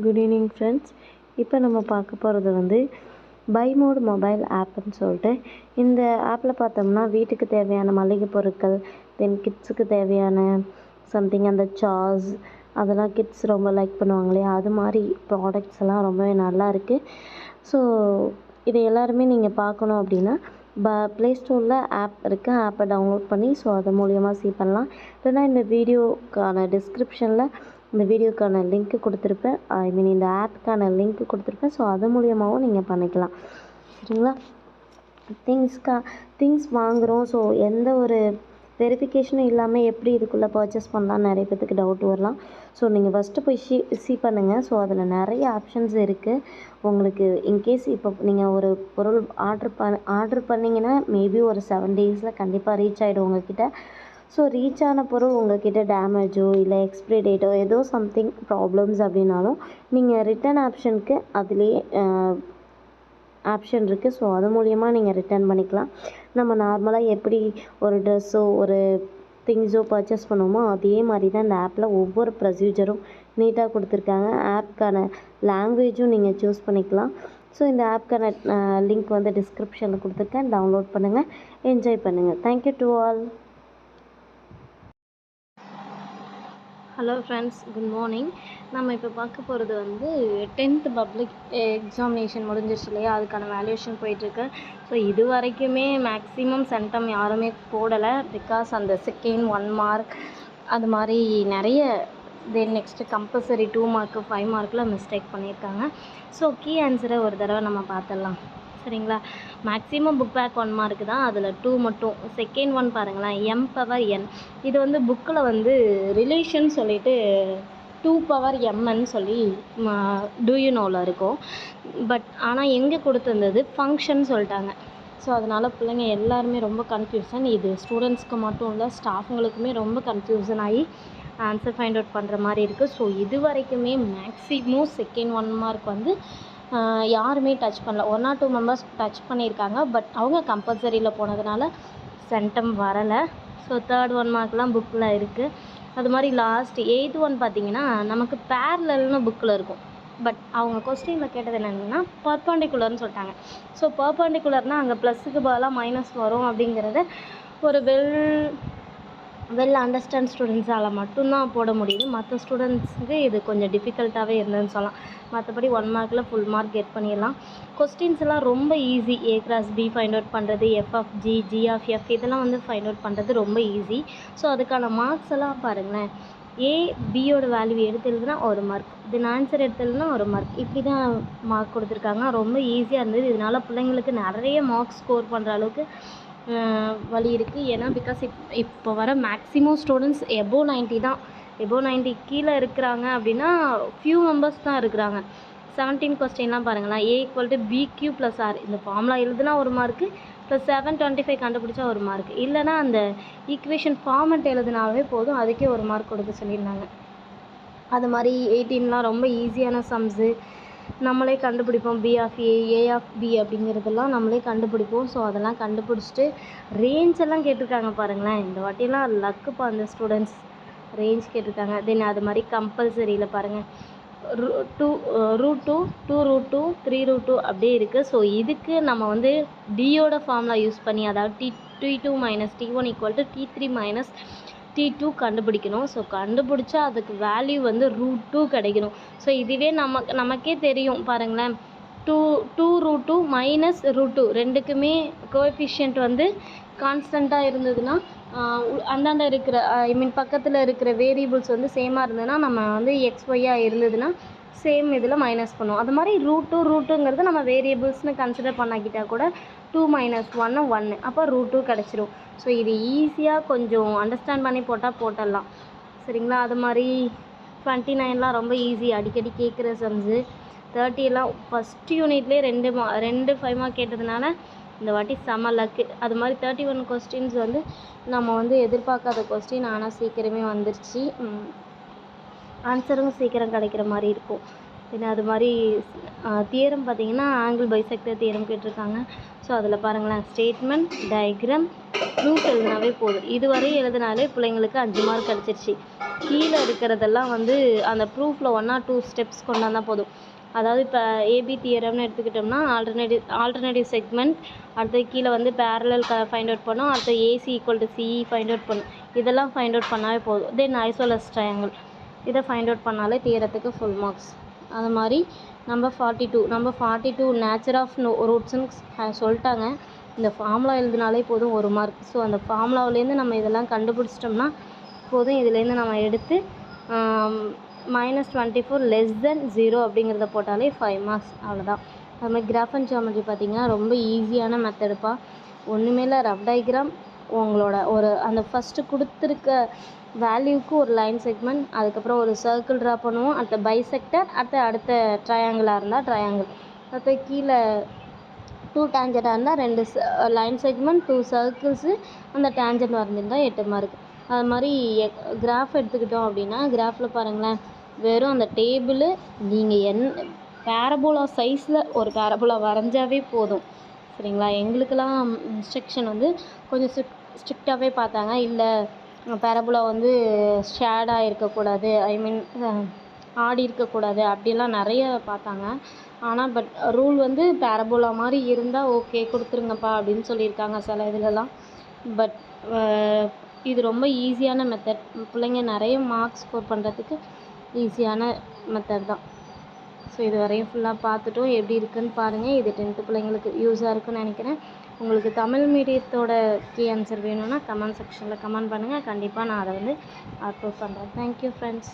Good evening friends. இப்போ நம்ம பார்க்க போகிறது வந்து பை மோட் மொபைல் ஆப்னு சொல்லிட்டு இந்த ஆப்பில் பார்த்தோம்னா வீட்டுக்கு தேவையான மளிகை பொருட்கள், தென் கிட்ஸுக்கு தேவையான சம்திங் அந்த சாஸ் அதெல்லாம் கிட்ஸ் ரொம்ப லைக் பண்ணுவாங்க இல்லையா, அது மாதிரி ப்ராடக்ட்ஸ் எல்லாம் ரொம்பவே நல்லா இருக்குது. ஸோ இதை எல்லாருமே நீங்கள் பார்க்கணும் அப்படின்னா ப்ளே ஸ்டோரில் ஆப் இருக்குது, ஆப்பை டவுன்லோட் பண்ணி ஸோ அது மூலயமா பண்ணலாம். இல்லைனா இந்த வீடியோக்கான டிஸ்கிரிப்ஷனில் இந்த வீடியோக்கான லிங்க்கு கொடுத்துருப்பேன், இந்த ஆப்புக்கான லிங்க்கு கொடுத்துருப்பேன். ஸோ அது மூலியமாகவும் நீங்கள் பண்ணிக்கலாம். சரிங்களா? திங்ஸ் வாங்குகிறோம், ஸோ எந்த ஒரு வெரிஃபிகேஷனும் இல்லாமல் எப்படி இதுக்குள்ளே பர்ச்சேஸ் பண்ணலான்னு நிறைய பேத்துக்கு டவுட் வரலாம். ஸோ நீங்கள் ஃபஸ்ட்டு போய் சி பண்ணுங்கள். ஸோ அதில் நிறைய ஆப்ஷன்ஸ் இருக்குது உங்களுக்கு. இன்கேஸ் இப்போ நீங்கள் ஒரு பொருள் ஆர்டர் பண்ணிங்கன்னா மேபி ஒரு 7 டேஸில் கண்டிப்பாக ரீச் ஆகிடும் உங்கள்கிட்ட. ஸோ ரீச் ஆன பொருள் உங்கள்கிட்ட டேமேஜோ இல்லை எக்ஸ்பிரி டேட்டோ ஏதோ சம்திங் ப்ராப்ளம்ஸ் அப்படின்னாலும் நீங்கள் ரிட்டன் ஆப்ஷனுக்கு அதுலேயே ஆப்ஷன் இருக்குது. ஸோ அது மூலயமா நீங்கள் ரிட்டர்ன் பண்ணிக்கலாம். நம்ம நார்மலாக எப்படி ஒரு ட்ரெஸ்ஸோ ஒரு திங்ஸோ பர்ச்சேஸ் பண்ணுவோமோ அதே மாதிரி தான் இந்த ஆப்பில் ஒவ்வொரு ப்ரொசீஜரும் நீட்டாக கொடுத்துருக்காங்க. ஆப்க்கான லாங்குவேஜும் நீங்கள் சூஸ் பண்ணிக்கலாம். ஸோ இந்த ஆப்க்கான லிங்க் வந்து டிஸ்கிரிப்ஷனில் கொடுத்துருக்கேன், டவுன்லோட் பண்ணுங்கள், என்ஜாய் பண்ணுங்கள். Thank you to all. Hello friends, good morning. நம்ம இப்போ பார்க்க போகிறது வந்து 10th பப்ளிக் எக்ஸாமினேஷன் முடிஞ்சிருச்சு இல்லையா, அதுக்கான வேல்யூஷன் போயிட்டுருக்கு. ஸோ இது வரைக்குமே மேக்ஸிமம் சென்டம் யாருமே போடலை. பிகாஸ் அந்த செகண்ட் 1 மார்க் அது மாதிரி நிறைய தென் நெக்ஸ்ட்டு கம்பல்சரி 2 மார்க்கு 5 மார்க்கில் மிஸ்டேக் பண்ணியிருக்காங்க. ஸோ கீ ஆன்சரை ஒரு தடவை நம்ம பார்த்துடலாம். சரிங்களா? மேக்ஸிமம் புக் பேக் 1 மார்க்கு தான், அதில் 2 மட்டும். செகண்ட் ஒன் பாருங்களேன், m/n. இது வந்து புக்கில் வந்து ரிலேஷன் சொல்லிட்டு 2/mன்னு சொல்லி டூ யூ நோவில் இருக்கும். பட் ஆனால் எங்கே கொடுத்துருந்தது ஃபங்க்ஷன் சொல்லிட்டாங்க. ஸோ அதனால் பிள்ளைங்க எல்லாருமே ரொம்ப கன்ஃபியூஷன். இது ஸ்டூடெண்ட்ஸ்க்கு மட்டும் இல்லை, ஸ்டாஃபுங்களுக்குமே ரொம்ப கன்ஃபியூஷன் ஆகி ஆன்சர் ஃபைண்ட் அவுட் பண்ணுற மாதிரி இருக்குது. ஸோ இது வரைக்குமே மேக்ஸிமம் செகண்ட் 1 மார்க் வந்து யாருமே டச் பண்ணல. 1 or 2 மெம்பர்ஸ் டச் பண்ணியிருக்காங்க. பட் அவங்க கம்பல்சரியில் போனதுனால சென்டம் வரலை. ஸோ தேர்ட் 1 மார்க்லாம் புக்கில் இருக்குது. அது மாதிரி லாஸ்ட் 8th ஒன் பார்த்திங்கன்னா நமக்கு பேரலல்னு புக்கில் இருக்கும். பட் அவங்க கொஸ்டினில் கேட்டது என்னென்னா பர்பண்டிகுலர்னு சொல்லிட்டாங்க. ஸோ பர்பண்டிகுலர்னால் அங்கே ப்ளஸுக்கு பதிலாக மைனஸ் வரும் அப்படிங்கிறத ஒரு வெல் அண்டர்ஸ்டாண்ட் ஸ்டூடெண்ட்ஸால் மட்டும்தான் போட முடியுது. மற்ற ஸ்டூடெண்ட்ஸுக்கு இது கொஞ்சம் டிஃபிகல்ட்டாகவே இருந்ததுன்னு சொல்லலாம். மற்றபடி 1 மார்க்கில் ஃபுல் மார்க் கெட் பண்ணிடலாம். கொஸ்டின்ஸ் எல்லாம் ரொம்ப easy. A × B find out பண்ணுறது, F(g), G(f) இதெல்லாம் வந்து ஃபைண்ட் அவுட் பண்ணுறது ரொம்ப ஈஸி. ஸோ அதுக்கான மார்க்ஸ் எல்லாம் பாருங்களேன். A, Bயோட வேல்யூ எடுத்து எழுதுனா 1 மார்க், தென் ஆன்சர் எடுத்து எழுதுனா 1 மார்க், இப்படி தான் மார்க் கொடுத்துருக்காங்க. ரொம்ப ஈஸியாக இருந்தது. இதனால் பிள்ளைங்களுக்கு நிறைய மார்க்ஸ் ஸ்கோர் பண்ணுற அளவுக்கு வழி இருக்குது. ஏன்னா பிகாஸ் இப்போ வர மேக்ஸிமம் ஸ்டூடெண்ட்ஸ் எபோவ் 90 தான். எபோவ் 90 கீழே இருக்கிறாங்க அப்படின்னா ஃபியூ மெம்பர்ஸ் தான் இருக்கிறாங்க. 17 கொஸ்டின்லாம் பாருங்களேன். A = BQ + R இந்த ஃபார்முலா எழுதுனா 1 மார்க்கு, ப்ளஸ் 725 கண்டுபிடிச்சா 1 மார்க். இல்லைனா அந்த ஈக்குவேஷன் ஃபார்மெட் எழுதுனாவே போதும், அதுக்கே 1 மார்க் கொடுக்க சொல்லியிருந்தாங்க. அது மாதிரி 18லாம் ரொம்ப ஈஸியான சம்ஸு நம்மளே கண்டுபிடிப்போம். B(a), A(b) அப்படிங்கிறதெல்லாம் நம்மளே கண்டுபிடிப்போம். ஸோ அதெல்லாம் கண்டுபிடிச்சிட்டு ரேஞ்ச் எல்லாம் கேட்டிருக்காங்க பாருங்களேன். இந்த வாட்டிலாம் லக்குப்பா அந்த ஸ்டூடெண்ட்ஸ், ரேஞ்ச் கேட்டிருக்காங்க. தென் அது மாதிரி கம்பல்சரியில் பாருங்கள் √2, 2√2, 3√2 அப்படியே இருக்குது. ஸோ இதுக்கு நம்ம வந்து டியோட ஃபார்முலா யூஸ் பண்ணி, அதாவது T2 - T1 = T3 - T2 கண்டுபிடிக்கணும். ஸோ கண்டுபிடிச்சா அதுக்கு வேல்யூ வந்து √2 கிடைக்கணும். ஸோ இதுவே நமக்கே தெரியும் பாருங்களேன். 2√2 - √2 ரெண்டுக்குமே கோஎஃபிஷியன்ட் வந்து கான்ஸ்டண்ட்டாக இருந்ததுன்னா, அந்தாண்ட இருக்கிற பக்கத்தில் இருக்கிற வேரியபிள்ஸ் வந்து சேமாக இருந்ததுன்னா, நம்ம வந்து XYயாக இருந்ததுன்னா சேம் இதில் மைனஸ் பண்ணுவோம். அது மாதிரி √2 நம்ம வேரியபிள்ஸ்னு கன்சிடர் பண்ணிக்கிட்டால் கூட 2 - 1 1, அப்போ √2 கிடச்சிரும். ஸோ இது ஈஸியாக கொஞ்சம் அண்டர்ஸ்டாண்ட் பண்ணி போட்டுடலாம். சரிங்களா? அது மாதிரி 29லாம் ரொம்ப ஈஸி, அடிக்கடி கேட்குற சம்ஸு. 30லாம் ஃபஸ்ட் யூனிட்லேயே 2 5 மார்க் கேட்டதுனால இந்த வாட்டி செம லக்கு. அது மாதிரி 31 கொஸ்டின்ஸ் வந்து நம்ம வந்து எதிர்பார்க்காத கொஸ்டின், ஆனால் சீக்கிரமே வந்துருச்சு. ஆன்சரும் சீக்கிரம் கிடைக்கிற மாதிரி இருக்கும். பின்ன அது மாதிரி தியரம் பார்த்திங்கன்னா ஆங்கிள் பைசெக்டர் தியரம் கேட்டிருக்காங்க. ஸோ அதில் பாருங்களேன், ஸ்டேட்மெண்ட், டயக்ராம், ப்ரூஃப் எழுதினாவே போதும். இதுவரை எழுதினாலே பிள்ளைங்களுக்கு 5 மார்க் கிடச்சிருச்சு. கீழே இருக்கிறதெல்லாம் வந்து அந்த ப்ரூஃபில் 1 or 2 ஸ்டெப்ஸ் கொண்டு வந்தால் போதும். அதாவது இப்போ ஏபி தியரம்னு எடுத்துக்கிட்டோம்னா ஆல்டர்னேட்டிவ் செக்மெண்ட், அடுத்து கீழே வந்து பேரலல் ஃபைண்ட் அவுட் பண்ணோம், அடுத்து a c equal to CE find out பண்ணும். இதெல்லாம் ஃபைண்ட் அவுட் பண்ணாவே போதும். தென் ஐசோலஸ் ட்ரையாங்கிள் இதை ஃபைண்ட் அவுட் பண்ணாலே தியரத்துக்கு ஃபுல் மார்க்ஸ். அது மாதிரி நம்பர் 42 நேச்சர் ஆஃப் ரூட்ஸ்ன்னு சொல்லிட்டாங்க. இந்த ஃபார்முலா எழுதினாலே போதும் 1 மார்க். ஸோ அந்த ஃபார்முலாவிலேருந்து நம்ம இதெல்லாம் கண்டுபிடிச்சிட்டோம்னா போதும். இதுலேருந்து நம்ம எடுத்து -24 <0 அப்படிங்கிறத போட்டாலே 5 மார்க்ஸ், அவ்வளோதான். அது மாதிரி கிராஃப் அண்ட் ஜியாமெட்ரி பார்த்திங்கன்னா ரொம்ப ஈஸியான மெத்தடுப்பா. ஒன்றுமே இல்லை, ரஃப் டயக்ராம், உங்களோட ஒரு அந்த ஃபஸ்ட்டு கொடுத்துருக்க வேல்யூக்கு ஒரு லைன் செக்மெண்ட், அதுக்கப்புறம் ஒரு சர்க்கிள் ட்ரா பண்ணுவோம், அடுத்த பைசெக்டர், அடுத்த ட்ரையாங்கிளாக இருந்தால் ட்ரையாங்கிள், அடுத்த கீழே 2 டேஞ்சண்டாக இருந்தால் 2 லைன் செக்மெண்ட், 2 சர்க்கிள்ஸு, அந்த டேஞ்சண்ட் வரைஞ்சிருந்தால் 8 மார்க். அது மாதிரி கிராஃப் எடுத்துக்கிட்டோம் அப்படின்னா கிராஃபில் பாருங்களேன், வெறும் அந்த டேபிள் நீங்கள் பேரபோலா சைஸில் ஒரு பேரபோலா வரைஞ்சாவே போதும். சரிங்களா? எங்களுக்கெல்லாம் இன்ஸ்ட்ரக்ஷன் வந்து கொஞ்சம் ஸ்ட்ரிக்டாகவே பார்த்தாங்க. இல்லை, பேரபோலா வந்து ஷேடாக இருக்கக்கூடாது, ஆடி இருக்கக்கூடாது, அப்படிலாம் நிறைய பார்த்தாங்க. ஆனால் ரூல் வந்து பேரபோலா மாதிரி இருந்தால் ஓகே கொடுத்துருங்கப்பா அப்படின்னு சொல்லியிருக்காங்க சில இதிலலாம். பட் இது ரொம்ப ஈஸியான மெத்தட். பிள்ளைங்க நிறைய மார்க்ஸ் ஸ்கோர் பண்ணுறதுக்கு ஈஸியான மெத்தட் தான். ஸோ இது வரையும் ஃபுல்லாக பார்த்துட்டோம். எப்படி இருக்குதுன்னு பாருங்கள். இது 10th பிள்ளைங்களுக்கு யூஸாக இருக்குன்னு நினைக்கிறேன். உங்களுக்கு தமிழ் மீடியத்தோட கீ ஆன்சர் வேணும்னா கமெண்ட் செக்ஷனில் கமெண்ட் பண்ணுங்கள். கண்டிப்பாக நான் அதை வந்து அப்லோட் பண்ணுறேன். Thank you friends.